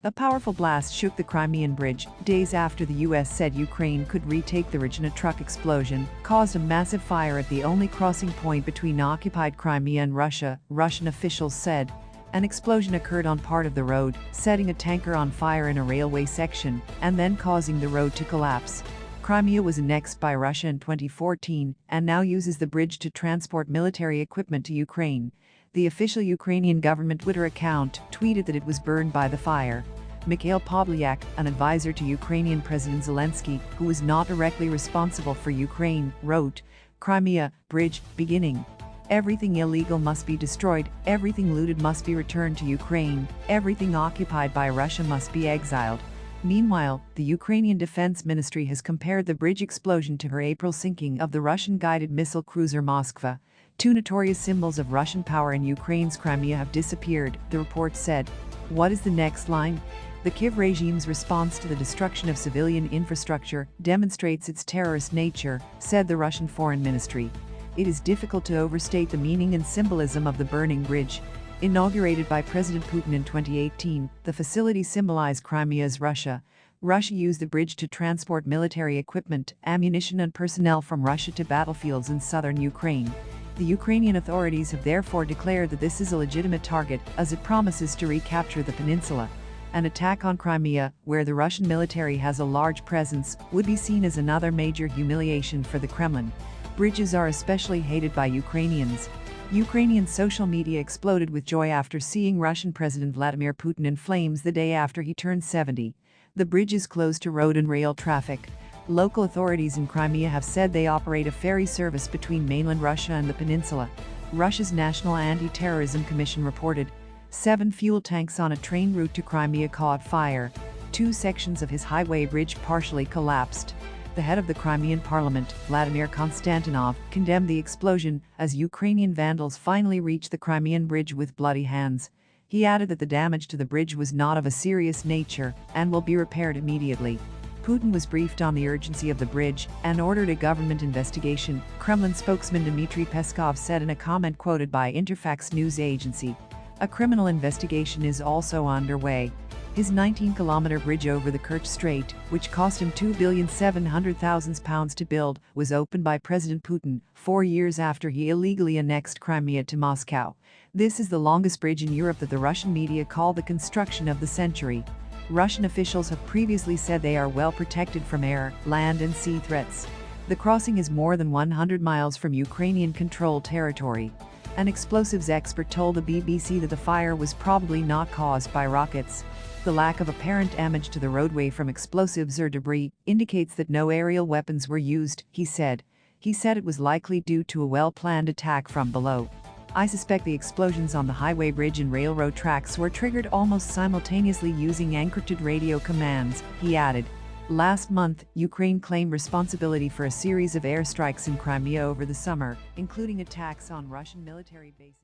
A powerful blast shook the Crimean bridge days after the U.S. said Ukraine could retake the region. A truck explosion caused a massive fire at the only crossing point between occupied Crimea and Russia, Russian officials said. An explosion occurred on part of the road, setting a tanker on fire in a railway section, and then causing the road to collapse. Crimea was annexed by Russia in 2014 and now uses the bridge to transport military equipment to Ukraine. The official Ukrainian government Twitter account tweeted that it was burned by the fire. Mikhail Podolyak, an advisor to Ukrainian President Zelensky, who was not directly responsible for Ukraine, wrote, "Crimea bridge beginning. Everything illegal must be destroyed, everything looted must be returned to Ukraine, everything occupied by Russia must be exiled." Meanwhile, the Ukrainian Defense Ministry has compared the bridge explosion to her April sinking of the Russian-guided missile cruiser Moskva. Two notorious symbols of Russian power in Ukraine's Crimea have disappeared, the report said. What is the next line? The Kyiv regime's response to the destruction of civilian infrastructure demonstrates its terrorist nature, said the Russian Foreign Ministry. It is difficult to overstate the meaning and symbolism of the burning bridge. Inaugurated by President Putin in 2018, the facility symbolized Crimea's Russia. Russia used the bridge to transport military equipment, ammunition and personnel from Russia to battlefields in southern Ukraine. The Ukrainian authorities have therefore declared that this is a legitimate target, as it promises to recapture the peninsula. An attack on Crimea, where the Russian military has a large presence, would be seen as another major humiliation for the Kremlin. Bridges are especially hated by Ukrainians. Ukrainian social media exploded with joy after seeing Russian President Vladimir Putin in flames the day after he turned 70. The bridge is closed to road and rail traffic. Local authorities in Crimea have said they operate a ferry service between mainland Russia and the peninsula. Russia's National Anti-Terrorism Commission reported 7 fuel tanks on a train route to Crimea caught fire. 2 sections of his highway bridge partially collapsed. The head of the Crimean parliament, Vladimir Konstantinov, condemned the explosion as Ukrainian vandals finally reached the Crimean bridge with bloody hands. He added that the damage to the bridge was not of a serious nature and will be repaired immediately. Putin was briefed on the urgency of the bridge and ordered a government investigation, Kremlin spokesman Dmitry Peskov said in a comment quoted by Interfax news agency. A criminal investigation is also underway. His 19-kilometer bridge over the Kerch Strait, which cost him £2,700,000 to build, was opened by President Putin 4 years after he illegally annexed Crimea to Moscow. This is the longest bridge in Europe that the Russian media call the construction of the century. Russian officials have previously said they are well protected from air, land and sea threats. The crossing is more than 100 miles from Ukrainian-controlled territory. An explosives expert told the BBC that the fire was probably not caused by rockets. The lack of apparent damage to the roadway from explosives or debris indicates that no aerial weapons were used, he said. He said it was likely due to a well-planned attack from below. I suspect the explosions on the highway bridge and railroad tracks were triggered almost simultaneously using encrypted radio commands, he added. Last month, Ukraine claimed responsibility for a series of airstrikes in Crimea over the summer, including attacks on Russian military bases.